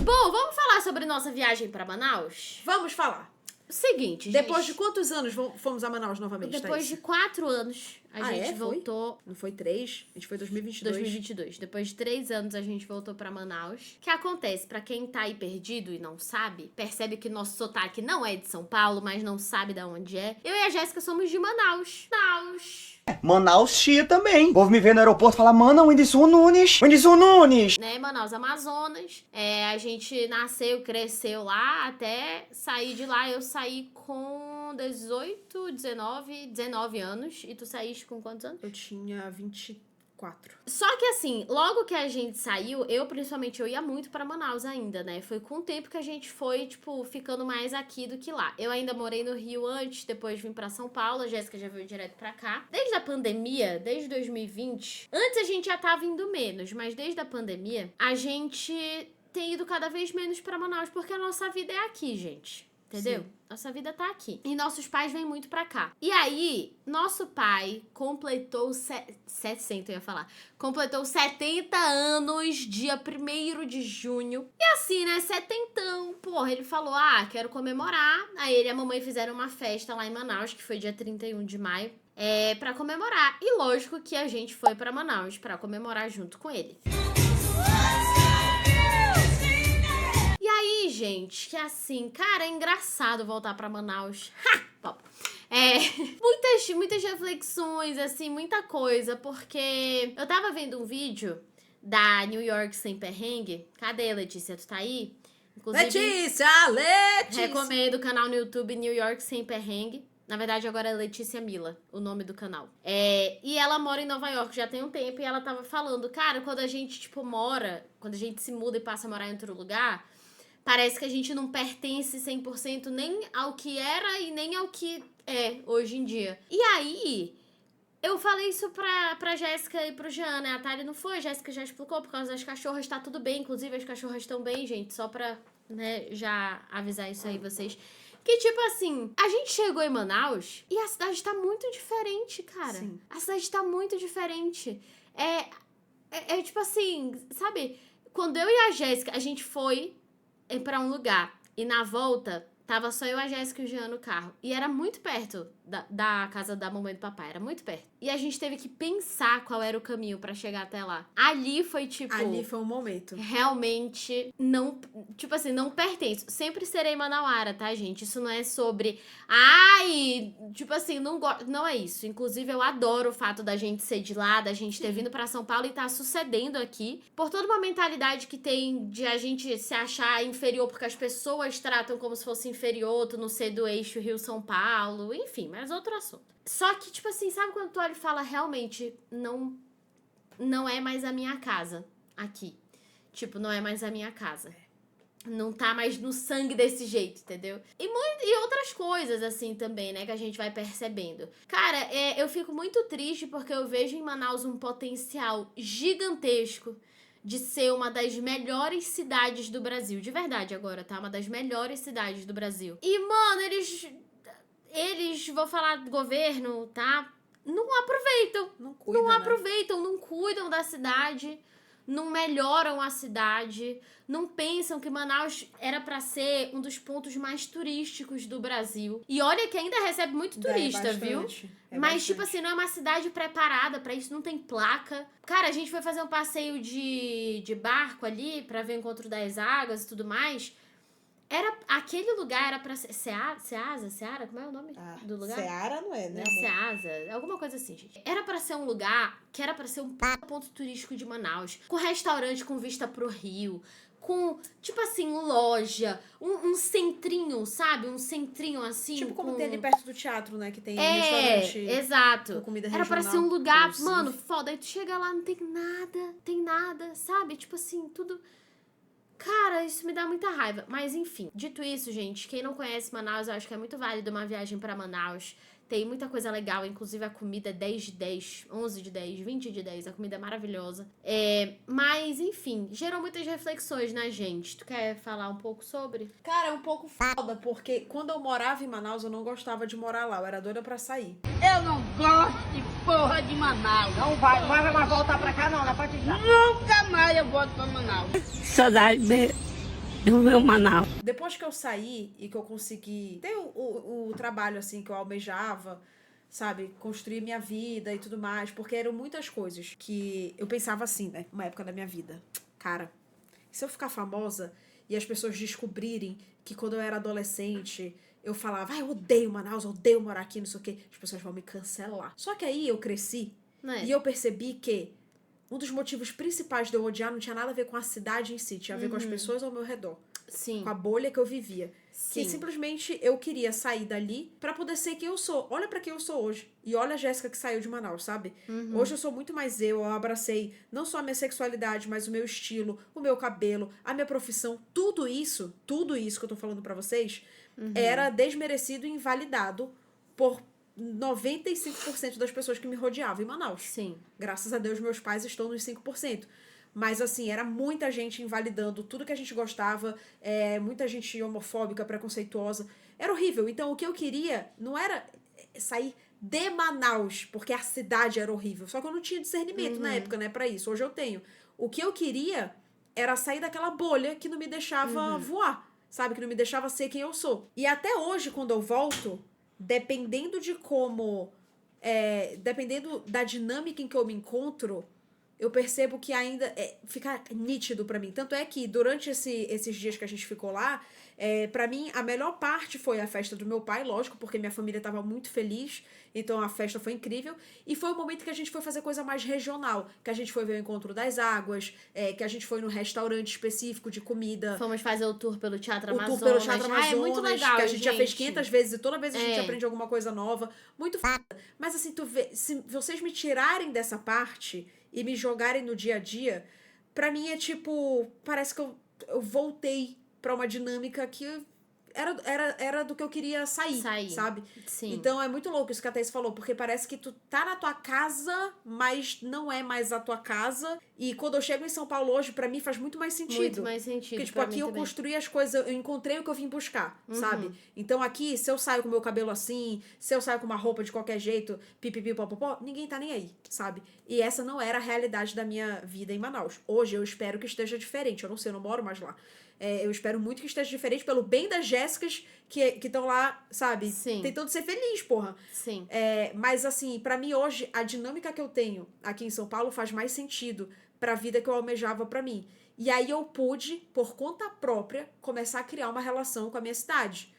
Bom, vamos falar sobre nossa viagem pra Manaus? Vamos falar. Seguinte, gente. Depois de quantos anos fomos a Manaus novamente, Depois de 4 anos, a gente voltou... Não foi 3? A gente foi em 2022. 2022. Depois de 3 anos, a gente voltou pra Manaus. O que acontece? Pra quem tá aí perdido e não sabe, percebe que nosso sotaque não é de São Paulo, mas não sabe de onde é. Eu e a Jéssica somos de Manaus. Manaus chia também. O povo me vê no aeroporto e fala, mano, Whindersson Nunes. Né, Manaus, Amazonas. A gente nasceu, cresceu lá, até sair de lá. Eu saí com 19 anos. E tu saíste com quantos anos? Eu tinha 24. Só que assim, logo que a gente saiu, eu ia muito pra Manaus ainda, né? Foi com o tempo que a gente foi, tipo, ficando mais aqui do que lá. Eu ainda morei no Rio antes, depois vim pra São Paulo, a Jéssica já veio direto pra cá. Desde a pandemia, desde 2020, antes a gente já tava indo menos, mas desde a pandemia, a gente tem ido cada vez menos pra Manaus, porque a nossa vida é aqui, gente. Entendeu? Sim. Nossa vida tá aqui. E nossos pais vêm muito pra cá. E aí, nosso pai completou 70 anos, dia 1º de junho. E assim, né, setentão. Porra, ele falou, quero comemorar. Aí ele e a mamãe fizeram uma festa lá em Manaus, que foi dia 31 de maio. Pra comemorar. E lógico que a gente foi pra Manaus pra comemorar junto com ele. E aí, gente, que assim, cara, é engraçado voltar pra Manaus. Top. Muitas reflexões, assim, muita coisa, porque eu tava vendo um vídeo da New York Sem Perrengue. Cadê, Letícia? Tu tá aí? Inclusive, Letícia! Recomendo o canal no YouTube New York Sem Perrengue. Na verdade, agora é Letícia Mila, o nome do canal. E ela mora em Nova York já tem um tempo, e ela tava falando, cara, quando a gente, tipo, quando a gente se muda e passa a morar em outro lugar, parece que a gente não pertence 100% nem ao que era e nem ao que é hoje em dia. E aí, eu falei isso pra Jéssica e pro Jean, né? A Thalia não foi, a Jéssica já explicou, por causa das cachorras, tá tudo bem. Inclusive, as cachorras estão bem, gente, só pra, né, já avisar isso aí vocês. Que, tipo assim, a gente chegou em Manaus e a cidade tá muito diferente, cara. Sim. A cidade tá muito diferente. Tipo assim, sabe? Quando eu e a Jéssica, a gente foi pra um lugar e na volta tava só eu, a Jéssica e o Jean no carro. E era muito perto da casa da mamãe e do papai, era muito perto. E a gente teve que pensar qual era o caminho pra chegar até lá. Ali foi tipo... Ali foi um momento. Realmente não... Tipo assim, não pertenço. Sempre serei manauara, tá, gente? Isso não é sobre... Tipo assim, não é isso. Inclusive, eu adoro o fato da gente ser de lá, da gente ter vindo pra São Paulo e tá sucedendo aqui. Por toda uma mentalidade que tem de a gente se achar inferior porque as pessoas tratam como se fosse inferior, tu não ser do eixo Rio-São Paulo, enfim, mas outro assunto. Só que, tipo assim, sabe quando tu olha e fala, realmente, não é mais a minha casa aqui. Tipo, não é mais a minha casa. Não tá mais no sangue desse jeito, entendeu? E outras coisas, assim, também, né, que a gente vai percebendo. Cara, eu fico muito triste porque eu vejo em Manaus um potencial gigantesco de ser uma das melhores cidades do Brasil. De verdade agora, tá? Uma das melhores cidades do Brasil. E, mano, eles, vou falar do governo, tá? Não aproveitam. Não aproveitam, não cuidam da cidade, não melhoram a cidade, não pensam que Manaus era pra ser um dos pontos mais turísticos do Brasil. E olha que ainda recebe muito turista, viu? Mas, tipo assim, não é uma cidade preparada pra isso, não tem placa. Cara, a gente foi fazer um passeio de barco ali pra ver o Encontro das Águas e tudo mais. Aquele lugar era pra ser... Seara? Como é o nome do lugar? Seara não é, né? Seasa, alguma coisa assim, gente. Era pra ser um lugar que era pra ser um ponto turístico de Manaus. Com restaurante com vista pro rio. Com, tipo assim, loja. Um centrinho, sabe? Um centrinho assim. Tipo como tem ali perto do teatro, né? Que tem restaurante. Exato. Com comida regional. Era pra ser um lugar, mano, foda. Aí tu chega lá, não tem nada, sabe? Tipo assim, tudo... Cara, isso me dá muita raiva. Mas, enfim. Dito isso, gente, quem não conhece Manaus, eu acho que é muito válido uma viagem pra Manaus. Tem muita coisa legal, inclusive a comida é 10 de 10, 11 de 10, 20 de 10. A comida é maravilhosa. Mas, enfim, gerou muitas reflexões na gente. Tu quer falar um pouco sobre? Cara, é um pouco foda, porque quando eu morava em Manaus, eu não gostava de morar lá. Eu era doida pra sair. Eu não gosto de porra de Manaus. Não vai mais voltar pra cá não, na parte de já. Nunca mais eu volto pra Manaus. Saudade. do meu Manaus. Depois que eu saí e que eu consegui ter o trabalho, assim, que eu almejava, sabe? Construir minha vida e tudo mais, porque eram muitas coisas que eu pensava assim, né? Uma época da minha vida. Cara, se eu ficar famosa e as pessoas descobrirem que quando eu era adolescente eu falava, eu odeio Manaus, eu odeio morar aqui, não sei o quê, as pessoas vão me cancelar. Só que aí eu cresci e eu percebi que um dos motivos principais de eu odiar não tinha nada a ver com a cidade em si, tinha a ver com as pessoas ao meu redor. Sim. Com a bolha que eu vivia. Sim. Que simplesmente eu queria sair dali pra poder ser quem eu sou. Olha pra quem eu sou hoje. E olha a Jéssica que saiu de Manaus, sabe? Hoje eu sou muito mais eu abracei não só a minha sexualidade, mas o meu estilo, o meu cabelo, a minha profissão. Tudo isso que eu tô falando pra vocês, era desmerecido e invalidado por 95% das pessoas que me rodeavam em Manaus. Sim. Graças a Deus, meus pais estão nos 5%. Mas, assim, era muita gente invalidando tudo que a gente gostava, muita gente homofóbica, preconceituosa. Era horrível. Então, o que eu queria não era sair de Manaus, porque a cidade era horrível. Só que eu não tinha discernimento na época, né, pra isso. Hoje eu tenho. O que eu queria era sair daquela bolha que não me deixava voar, sabe? Que não me deixava ser quem eu sou. E até hoje, quando eu volto, dependendo de como... dependendo da dinâmica em que eu me encontro, eu percebo que ainda fica nítido pra mim. Tanto é que durante esses dias que a gente ficou lá, pra mim a melhor parte foi a festa do meu pai, lógico, porque minha família tava muito feliz, então a festa foi incrível. E foi o momento que a gente foi fazer coisa mais regional, que a gente foi ver o Encontro das Águas, que a gente foi num restaurante específico de comida. Fomos fazer o tour pelo Teatro O Amazonas. tour pelo Teatro Amazonas, é muito legal, que a gente já fez 500 vezes e toda vez a gente aprende alguma coisa nova. Muito foda. Mas assim, se vocês me tirarem dessa parte e me jogarem no dia a dia, pra mim é tipo, parece que eu voltei pra uma dinâmica que era do que eu queria sair, sabe? Sim. Então é muito louco isso que a Thaís falou, porque parece que tu tá na tua casa, mas não é mais a tua casa. E quando eu chego em São Paulo hoje, pra mim faz muito mais sentido. Muito mais sentido. Porque, tipo, aqui eu construí as coisas, eu encontrei o que eu vim buscar, sabe? Então aqui, se eu saio com o meu cabelo assim, se eu saio com uma roupa de qualquer jeito, pipipi, popopó, ninguém tá nem aí, sabe? E essa não era a realidade da minha vida em Manaus. Hoje eu espero que esteja diferente. Eu não sei, eu não moro mais lá. Eu espero muito que esteja diferente pelo bem das Jéssicas que estão lá, sabe? Sim. Tentando ser feliz, porra. Sim. Mas, assim, pra mim hoje, a dinâmica que eu tenho aqui em São Paulo faz mais sentido pra vida que eu almejava pra mim. E aí eu pude, por conta própria, começar a criar uma relação com a minha cidade.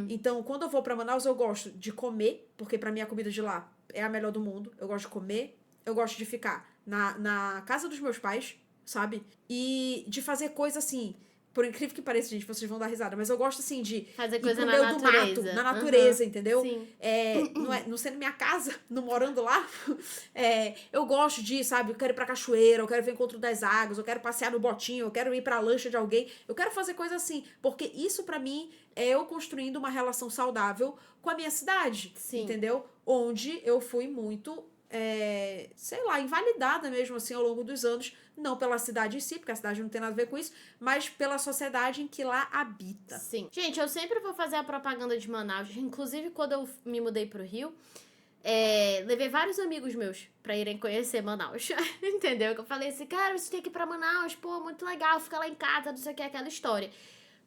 Então, quando eu vou pra Manaus, eu gosto de comer, porque pra mim a comida de lá é a melhor do mundo. Eu gosto de comer, eu gosto de ficar na casa dos meus pais, sabe? E de fazer coisa assim... Por incrível que pareça, gente, vocês vão dar risada, mas eu gosto, assim, de fazer ir coisa pro na meio natureza. do mato, na natureza, entendeu? Sim. Não sendo minha casa, não morando lá. Eu gosto de, sabe, eu quero ir pra cachoeira, eu quero ver o Encontro das Águas, eu quero passear no botinho, eu quero ir pra lancha de alguém. Eu quero fazer coisa assim, porque isso pra mim é eu construindo uma relação saudável com a minha cidade, entendeu? Onde eu fui muito... sei lá, invalidada mesmo assim ao longo dos anos, não pela cidade em si, porque a cidade não tem nada a ver com isso, mas pela sociedade em que lá habita. Sim. Gente, eu sempre vou fazer a propaganda de Manaus, inclusive quando eu me mudei pro Rio, levei vários amigos meus pra irem conhecer Manaus, entendeu? Que eu falei assim, cara, você tem que ir pra Manaus, pô, muito legal, fica lá em casa, não sei o que, aquela história.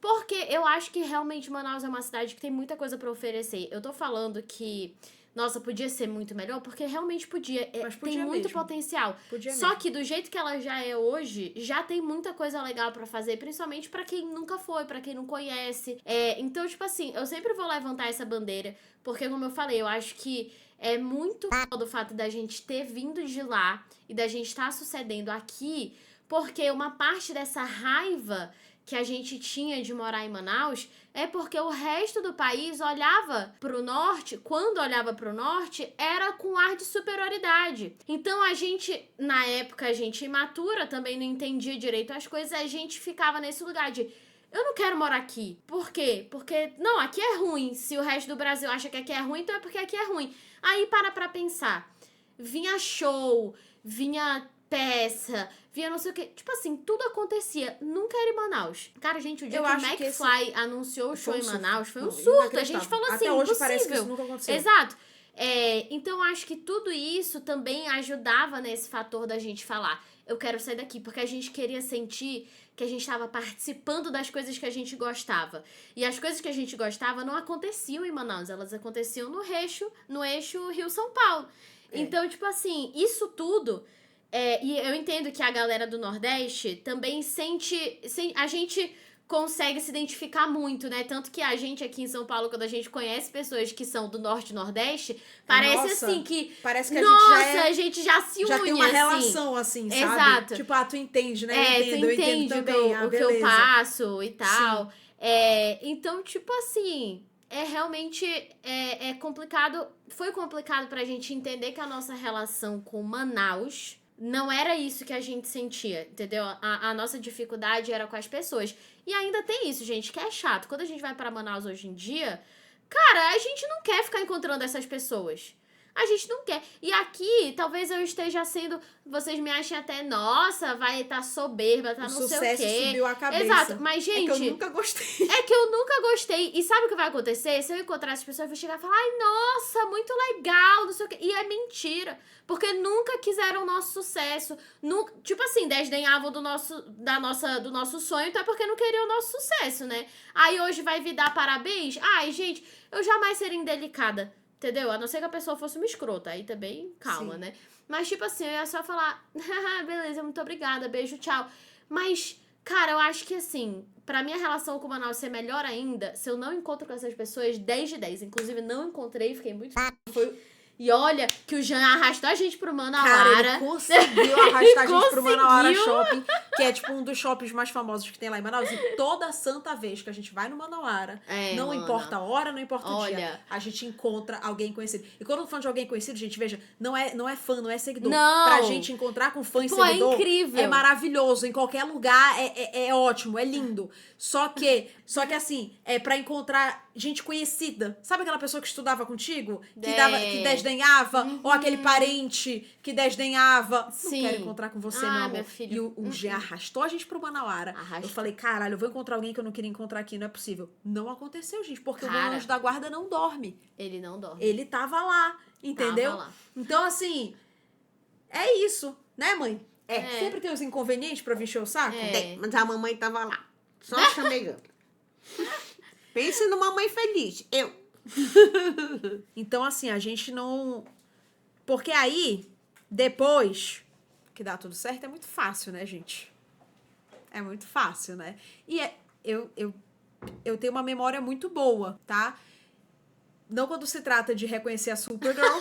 Porque eu acho que realmente Manaus é uma cidade que tem muita coisa pra oferecer. Eu tô falando que nossa, podia ser muito melhor, porque realmente podia. Mas podia tem muito mesmo. potencial. Podia Só mesmo. que do jeito que ela já é hoje, já tem muita coisa legal pra fazer, principalmente pra quem nunca foi, pra quem não conhece. Então, tipo assim, eu sempre vou levantar essa bandeira, porque como eu falei, eu acho que é muito do fato da gente ter vindo de lá e da gente estar sucedendo aqui, porque uma parte dessa raiva que a gente tinha de morar em Manaus é porque o resto do país olhava pro norte, quando olhava pro norte, era com ar de superioridade. Então a gente, na época, a gente imatura, também não entendia direito as coisas, a gente ficava nesse lugar de eu não quero morar aqui. Por quê? Porque, não, aqui é ruim. Se o resto do Brasil acha que aqui é ruim, então é porque aqui é ruim. Aí para pra pensar. Vinha show, vinha peça, via não sei o que. Tipo assim, tudo acontecia. Nunca era em Manaus. Cara, gente, o dia que o McFly anunciou o show em Manaus, foi um surto. A gente falou assim, até hoje impossível. parece que isso nunca aconteceu. Exato. Então, acho que tudo isso também ajudava nesse fator da gente falar. eu quero sair daqui, porque a gente queria sentir que a gente estava participando das coisas que a gente gostava. E as coisas que a gente gostava não aconteciam em Manaus, elas aconteciam no eixo Rio-São Paulo. Então, tipo assim, isso tudo... e eu entendo que a galera do Nordeste também sente... A gente consegue se identificar muito, né? Tanto que a gente aqui em São Paulo, quando a gente conhece pessoas que são do Norte e Nordeste, parece assim que... Parece que a gente já se une, já tem uma assim. relação, assim, sabe? Exato. Tipo, tu entende, né? Tu entende também. o que eu passo e tal. Sim. Então, tipo assim... realmente complicado. Foi complicado pra gente entender que a nossa relação com Manaus não era isso que a gente sentia, entendeu? A nossa dificuldade era com as pessoas. E ainda tem isso, gente, que é chato. Quando a gente vai pra Manaus hoje em dia, cara, a gente não quer ficar encontrando essas pessoas. A gente não quer. E aqui, talvez eu esteja sendo... Vocês me achem até, nossa, vai estar soberba, tá não sei o quê. O sucesso subiu a cabeça. Exato, mas gente... É que eu nunca gostei. E sabe o que vai acontecer? Se eu encontrar essas pessoas, eu vou chegar e falar, ai, nossa, muito legal, não sei o quê. E é mentira. Porque nunca quiseram o nosso sucesso. Nunca, tipo assim, desdenhavam do nosso sonho, então é porque não queriam o nosso sucesso, né? Aí hoje vai vir dar parabéns? Ai, gente, eu jamais seria indelicada. Entendeu? A não ser que a pessoa fosse uma escrota. Aí também, calma, Sim. né? Mas, tipo assim, eu ia só falar, beleza, muito obrigada, beijo, tchau. Mas, cara, eu acho que, assim, pra minha relação com o Manaus ser melhor ainda, se eu não encontro com essas pessoas, 10 de 10. Inclusive, não encontrei, fiquei muito... E olha que o Jean arrastou a gente pro Manauara. Cara, ele conseguiu arrastar a gente pro Manauara Shopping, que é tipo um dos shoppings mais famosos que tem lá em Manaus. E toda santa vez que a gente vai no Manauara, não importa a hora, não importa o dia, a gente encontra alguém conhecido. E quando eu tô falando de alguém conhecido, gente, veja, não é fã, não é seguidor. Não. Pra gente encontrar com fã e Pô, seguidor, é incrível. é maravilhoso. Em qualquer lugar é ótimo, é lindo. Só que assim, é pra encontrar gente conhecida. Sabe aquela pessoa que estudava contigo? Que desdenhava? Ou aquele parente que desdenhava? Sim. Não quero encontrar com você, meu amor. Meu filho. E o G arrastou a gente pro Manauara. Eu falei, caralho, eu vou encontrar alguém que eu não queria encontrar aqui, não é possível. Não aconteceu, gente, porque o meu anjo da guarda não dorme. Ele não dorme. Ele tava lá, entendeu? Tava lá. Então, assim, é isso, né, mãe? Sempre tem os inconvenientes pra vir encher o saco. Mas a mamãe tava lá, só chamegando. Pense numa mãe feliz. Eu. Então, assim, a gente não... Porque aí, depois que dá tudo certo, é muito fácil, né, gente? É muito fácil, né? E eu tenho uma memória muito boa, tá? Não quando se trata de reconhecer a Supergirl.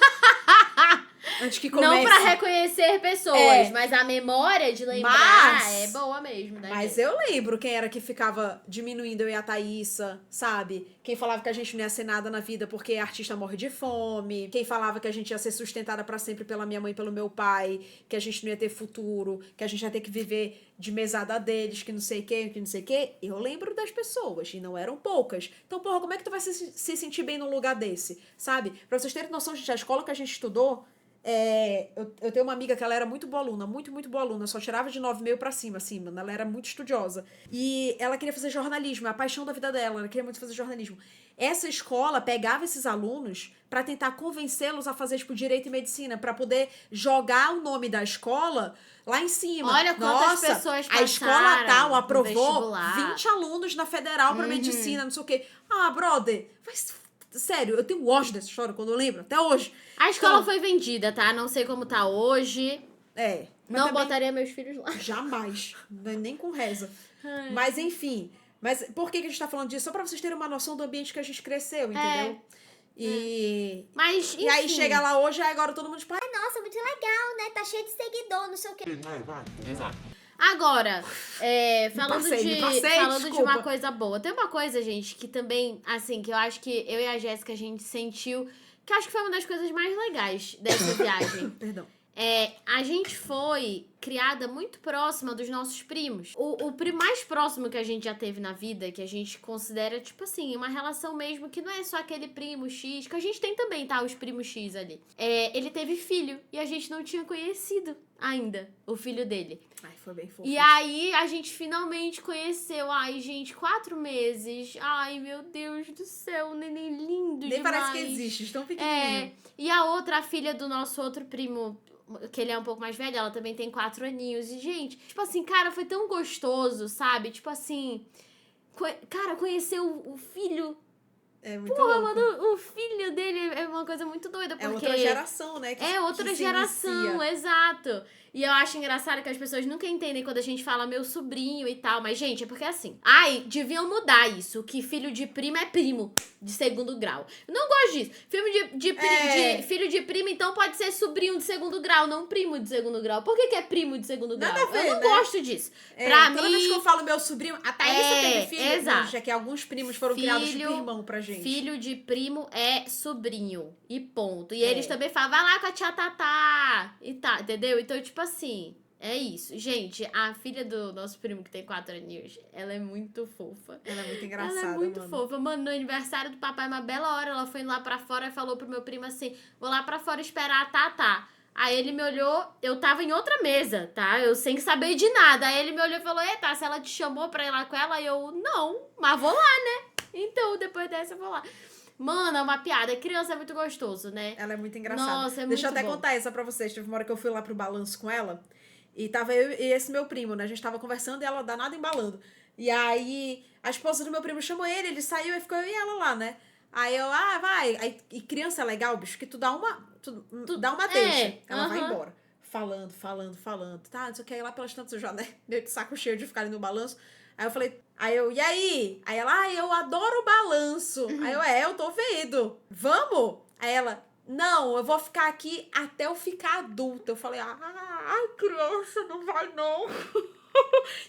Antes que comece. Não pra reconhecer pessoas, mas a memória de lembrar é boa mesmo, né? Mas eu lembro quem era que ficava diminuindo eu e a Thaísa, sabe? Quem falava que a gente não ia ser nada na vida porque a artista morre de fome. Quem falava que a gente ia ser sustentada pra sempre pela minha mãe e pelo meu pai. Que a gente não ia ter futuro. Que a gente ia ter que viver de mesada deles, que não sei o que. Eu lembro das pessoas, e não eram poucas. Então, porra, como é que tu vai se sentir bem num lugar desse, sabe? Pra vocês terem noção, gente, a escola que a gente estudou... eu tenho uma amiga que ela era muito boa aluna, muito boa aluna, só tirava de 9,5 pra cima, assim, mano, ela era muito estudiosa. E ela queria fazer jornalismo, é a paixão da vida dela, ela queria muito fazer jornalismo. Essa escola pegava esses alunos pra tentar convencê-los a fazer, tipo, direito e medicina, pra poder jogar o nome da escola lá em cima. Olha quantas pessoas passaram a escola tal aprovou vestibular. 20 alunos na federal pra medicina, não sei o quê. Ah, brother, sério, eu tenho ódio dessa história quando eu lembro, até hoje. A escola foi vendida, tá? Não sei como tá hoje. Não também... botaria meus filhos lá. Jamais. Nem com reza. Mas, enfim. Mas por que a gente tá falando disso? Só pra vocês terem uma noção do ambiente que a gente cresceu, entendeu? Mas, enfim. E aí chega lá hoje, aí agora todo mundo tipo... Ai, nossa, muito legal, né? Tá cheio de seguidor, não sei o quê. Exato. Agora, falando desculpa. de uma coisa boa. Tem uma coisa, gente, que também, assim, que eu acho que eu e a Jéssica, a gente sentiu, que acho que foi uma das coisas mais legais dessa viagem. Perdão. A gente foi criada muito próxima dos nossos primos. O primo mais próximo que a gente já teve na vida, que a gente considera, tipo assim, uma relação mesmo que não é só aquele primo X, que a gente tem também, tá? Os primos X ali. Ele teve filho e a gente não tinha conhecido ainda o filho dele. Ai, foi bem fofo. E aí, a gente finalmente conheceu. Ai, gente, 4 meses. Ai, meu Deus do céu, um neném lindo Nem demais. parece que existe, tão pequenininho. E a outra, a filha do nosso outro primo, que ele é um pouco mais velho, ela também tem 4 4 aninhos. E, gente, tipo assim, cara, foi tão gostoso, sabe? Tipo assim, cara, conhecer o filho. É muito Porra, louco. mano, o filho dele é uma coisa muito doida, porque... É outra geração, né? É outra que se geração, inicia. exato. E eu acho engraçado que as pessoas nunca entendem quando a gente fala meu sobrinho e tal. Mas, gente, é porque assim... Ai, deviam mudar isso. Que filho de prima é primo de segundo grau. Eu não gosto disso. Filho de prima, então, pode ser sobrinho de segundo grau, não primo de segundo grau. Por que é primo de segundo grau? Nada a ver, eu não né? gosto disso. É, Pra toda mim... vez que eu falo meu sobrinho, a Thaísa teve filho. exato. Não, já que alguns primos foram criados tipo irmão pra gente. Filho de primo é sobrinho. E ponto. E eles também falam, vai lá com a tia Tatá. E tá, entendeu? Então, tipo assim, é isso. Gente, a filha do nosso primo que tem 4 aninhos, ela é muito fofa. Ela é muito engraçada, Ela é muito mano. fofa. Mano, no aniversário do papai, uma bela hora, ela foi lá pra fora e falou pro meu primo assim, vou lá pra fora esperar a Tatá. Aí ele me olhou, eu tava em outra mesa, tá? Eu sem saber de nada. Aí ele me olhou e falou, eita, se ela te chamou pra ir lá com ela? E eu, não, mas vou lá, né? Então, depois dessa eu vou lá. Mano, é uma piada. Criança é muito gostoso, né? Ela é muito engraçada. Nossa, é Deixa eu muito até bom. contar essa pra vocês. Teve uma hora que eu fui lá pro balanço com ela. E tava eu e esse meu primo, né? A gente tava conversando e ela danada embalando. E aí, a esposa do meu primo chamou ele saiu e ficou eu e ela lá, né? Aí eu, vai. Aí, e criança é legal, bicho, que tu dá uma deixa. Ela vai embora. Falando. Tá, não sei o que. Aí lá pelas tantas eu já, né? Meio de saco cheio de ficar ali no balanço. Aí eu falei, e aí? Aí ela, eu adoro balanço. Aí eu tô vendo. Vamos? Aí ela, não, eu vou ficar aqui até eu ficar adulta. Eu falei, criança, não vai não.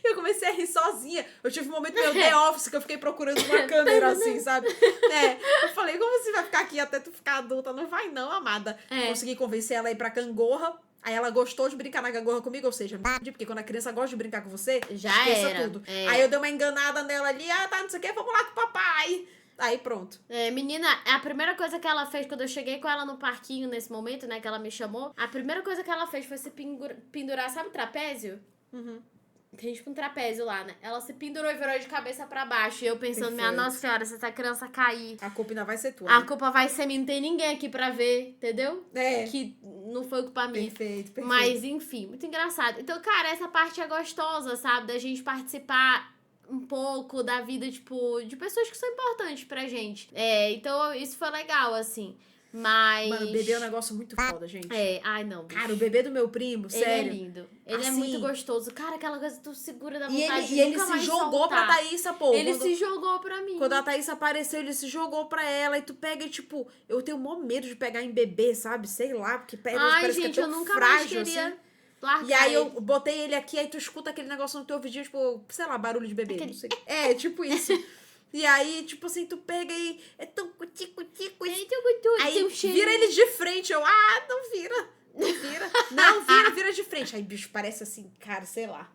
E eu comecei a rir sozinha. Eu tive um momento meio The Office que eu fiquei procurando uma câmera assim, sabe? Eu falei, como você vai ficar aqui até tu ficar adulta? Não vai não, amada. Consegui convencer ela a ir pra Gangorra. Aí ela gostou de brincar na gangorra comigo, ou seja, porque quando a criança gosta de brincar com você, Já esqueça era. tudo. Aí eu dei uma enganada nela ali, tá, não sei o que, vamos lá com o papai. Aí pronto. Menina, a primeira coisa que ela fez quando eu cheguei com ela no parquinho nesse momento, né, que ela me chamou, a primeira coisa que ela fez foi se pendurar, sabe, trapézio? Uhum. Tem tipo um trapézio lá, né? Ela se pendurou e virou de cabeça pra baixo. E eu pensando, minha Perfeito. nossa senhora, se essa criança cair, A culpa ainda vai ser tua. a né? culpa vai ser minha. Não tem ninguém aqui pra ver, entendeu? Que não foi culpa minha. Perfeito. Mas, enfim, muito engraçado. Então, cara, essa parte é gostosa, sabe? Da gente participar um pouco da vida, tipo, de pessoas que são importantes pra gente. Então isso foi legal, assim. Mas... Mano, bebê é um negócio muito foda, gente. Ai não, bicho. Cara, o bebê do meu primo, Ele sério. é lindo. Ele é Assim, muito gostoso. Cara, aquela coisa que tu segura da E vontade ele, de e ele nunca se mais jogou soltar. pra Thaísa, pô. Ele Quando- se jogou pra mim. Quando a Thaís apareceu, ele se jogou pra ela e tu pega e, tipo, eu tenho maior medo de pegar em bebê, sabe? Sei lá, porque parece gente, que é eu tão nunca frágil, mais queria assim. largar E aí eu ele. botei ele aqui, aí tu escuta aquele negócio no teu ouvidinho, tipo, sei lá, barulho de bebê, Aquele- não sei. Tipo isso. E aí, tipo assim, tu pega e é tão cuti-cuti-cuti. Aí Tem um cheiro. vira ele de frente, eu, não vira. Não, vira de frente. Aí, bicho, parece assim, cara, sei lá.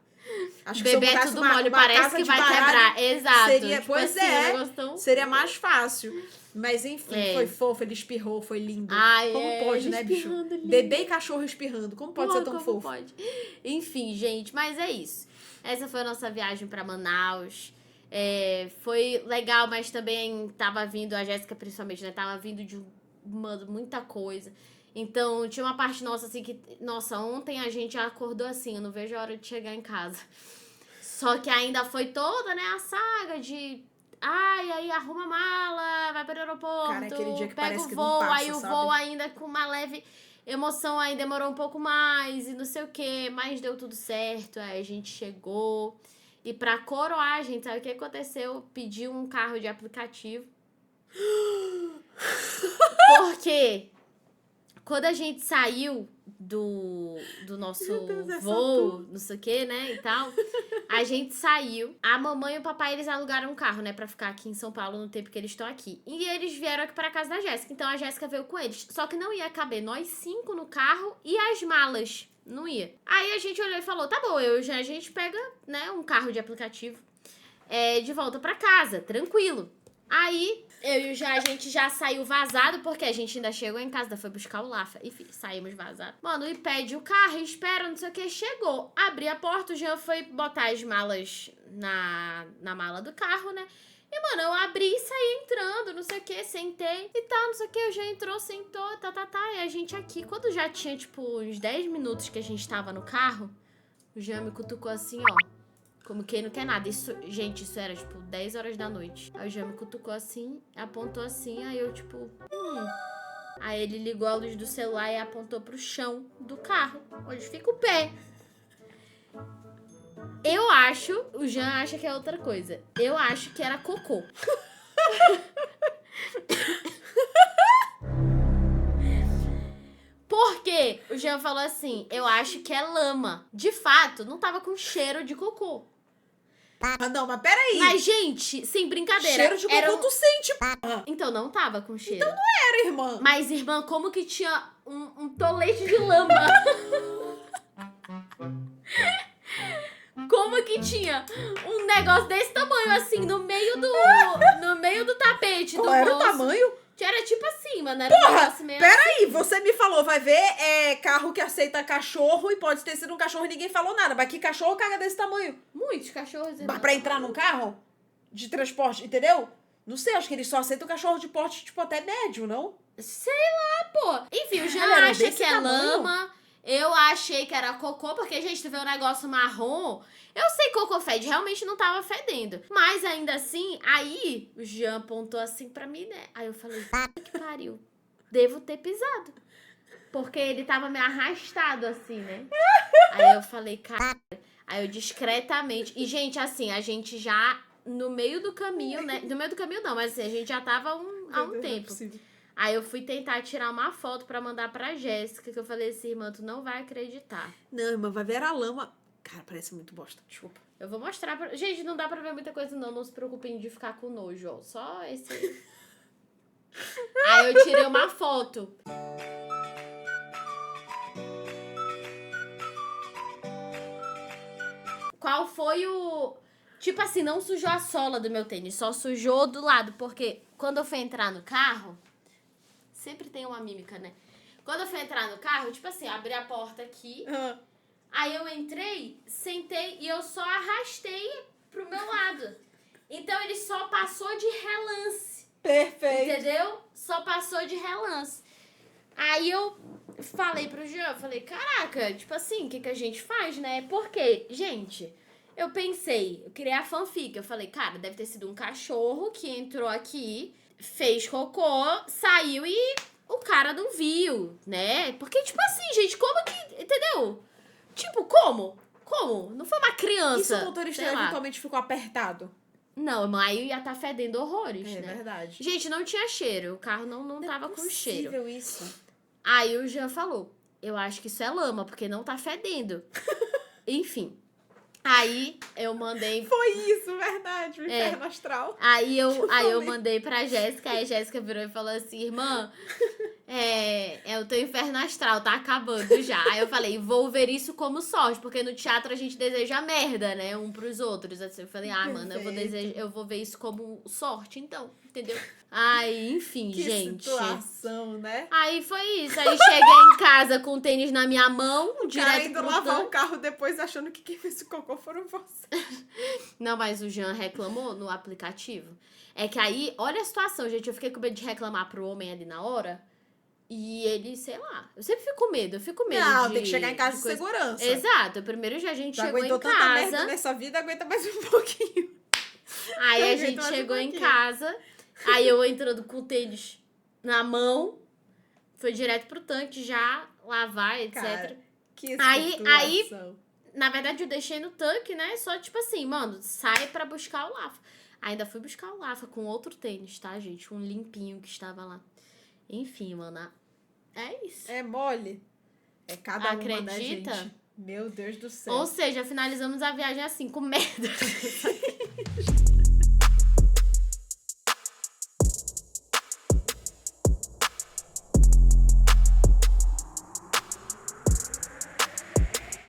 Acho que se eu Bebê é botasse tudo mole, uma parece casa que de vai baralho, quebrar. Exato. seria- Tipo pois assim, é. um negócio tão- Seria mais fácil. Mas enfim, foi fofo, ele espirrou, foi lindo. Como pode, ele né, bicho? espirrando, lindo. Bebê e cachorro espirrando. Como pode Porra, ser tão como fofo? pode? Enfim, gente, mas é isso. Essa foi a nossa viagem pra Manaus. Foi legal, mas também tava vindo, a Jéssica principalmente, né? Tava vindo de muita coisa. Então, tinha uma parte nossa, assim, que... Nossa, ontem a gente acordou assim, eu não vejo a hora de chegar em casa. Só que ainda foi toda, né, a saga de... aí arruma a mala, vai para o aeroporto, Cara, aquele dia que pega parece o que voo, não passa, aí o sabe? voo ainda com uma leve emoção, aí demorou um pouco mais e não sei o que, mas deu tudo certo, aí a gente chegou. E pra coroar, gente, sabe o que aconteceu? Pedi um carro de aplicativo. Porque quando a gente saiu do nosso Deus, é só voo, não sei o que, né, e tal, a gente saiu. A mamãe e o papai, eles alugaram um carro, né, pra ficar aqui em São Paulo no tempo que eles estão aqui. E eles vieram aqui pra casa da Jéssica. Então a Jéssica veio com eles. Só que não ia caber nós 5 no carro e as malas. Não ia. Aí a gente olhou e falou, tá bom, a gente pega, né, um carro de aplicativo de volta pra casa, tranquilo. Aí, a gente já saiu vazado, porque a gente ainda chegou em casa, ainda foi buscar o Lafa. Enfim, saímos vazado. Mano, e pede o carro, espera, não sei o que, chegou. Abri a porta, o Jean foi botar as malas na mala do carro, né? E, mano, eu abri e saí entrando, não sei o que, sentei e tal, não sei o que. O Jean entrou, sentou, e a gente aqui. Quando já tinha, tipo, uns 10 minutos que a gente tava no carro, O Jean me cutucou assim, ó. Como quem não quer nada. Isso, gente, isso era, tipo, 10 horas da noite. Aí o Jean me cutucou assim, apontou assim, aí eu, tipo, Aí ele ligou a luz do celular e apontou pro chão do carro, onde fica o pé. Eu acho, o Jean acha que é outra coisa. Eu acho que era cocô. Por quê? O Jean falou assim, eu acho que é lama. De fato, não tava com cheiro de cocô. Ah, não, mas peraí. Mas, gente, sem brincadeira. Cheiro de cocô era tu sente, Então, não tava com cheiro. era, irmã. Mas, irmã, como que tinha um tolete de lama? Como que tinha um negócio desse tamanho, assim, no meio do tapete Qual do era o bolso? tamanho? Era tipo assim, mano. Era um negócio meio Peraí, você me falou, vai ver carro que aceita cachorro e pode ter sido um cachorro e ninguém falou nada. Mas que cachorro caga desse tamanho? muitos cachorros. Mas pra entrar num carro de transporte, entendeu? Não sei, acho que eles só aceitam cachorro de porte, tipo, até médio, não? Sei lá, pô. Enfim, o Jean Caralho, era acha desse que é tamanho? lama. Eu achei que era cocô, porque, gente, tu vê um negócio marrom. Eu sei que cocô fede, realmente não tava fedendo. Mas ainda assim, aí o Jean apontou assim pra mim, né? Aí eu falei, que pariu. Devo ter pisado. Porque ele tava meio arrastado assim, né? Aí eu falei, cara. Aí eu discretamente. E, gente, assim, a gente já no meio do caminho, né? No meio do caminho não, mas assim, a gente já tava há um tempo. Aí eu fui tentar tirar uma foto pra mandar pra Jéssica, que eu falei assim, irmã, tu não vai acreditar. Não, irmã, vai ver a lama. Cara, parece muito bosta, desculpa. Eu vou mostrar pra... Gente, não dá pra ver muita coisa não se preocupem de ficar com nojo, ó. Só esse... Aí eu tirei uma foto. Qual foi o... Tipo assim, não sujou a sola do meu tênis, só sujou do lado, porque quando eu fui entrar no carro... Sempre tem uma mímica, né? Quando eu fui entrar no carro, tipo assim, abri a porta aqui, aí eu entrei, sentei e eu só arrastei pro meu lado. Então ele só passou de relance. Perfeito. Entendeu? Só passou de relance. Aí eu falei pro Jean, eu falei, caraca, tipo assim, o que a gente faz, né? Porque, gente, eu pensei, eu criei a fanfic, eu falei, cara, deve ter sido um cachorro que entrou aqui, fez cocô, saiu e o cara não viu, né? Porque, tipo assim, gente, como que... Entendeu? Tipo, como? Como? Não foi uma criança. E se o motorista sei lá. eventualmente ficou apertado? Não, mas aí ia estar fedendo horrores, É né? verdade. Gente, não tinha cheiro. O carro não tava com cheiro. Não é possível isso. Aí o Jean falou, eu acho que isso é lama, porque não tá fedendo. Enfim. Aí eu mandei... Foi isso, verdade. O inferno astral. Aí eu falei. mandei pra Jéssica, aí a Jéssica virou e falou assim, irmã, é o teu inferno astral, tá acabando já. Aí eu falei, vou ver isso como sorte, porque no teatro a gente deseja merda, né, um pros outros. Assim, eu falei, mano, eu vou ver isso como sorte, então, entendeu? Aí, enfim, Que gente. situação, né? Aí foi isso, aí cheguei em casa com o tênis na minha mão, O cara direto indo pro lavar tanque. o carro depois achando que quem fez o cocô foram vocês. Não, mas o Jean reclamou no aplicativo. É que aí, olha a situação, gente. Eu fiquei com medo de reclamar pro homem ali na hora. E ele, sei lá. Eu sempre fico com medo. Eu fico com medo Não, de... tem que chegar em casa de de segurança. Exato. O primeiro dia a gente Já chegou aguentou em tanta merda casa. nessa vida, aguenta mais um pouquinho. Aí a Aguenta gente mais um chegou em pouquinho. casa. Aí eu entrando com o tênis na mão. Foi direto pro tanque já, lavar, etc. Cara, que Aí- situação. Na verdade, eu deixei no tanque, né? Só tipo assim, mano, sai pra buscar o Lafa. Ainda fui buscar o Lafa com outro tênis, tá, gente? Um limpinho que estava lá. Enfim, mano. É isso. É mole. É cada uma, né, Acredita? gente? Meu Deus do céu. Ou seja, finalizamos a viagem assim, com merda.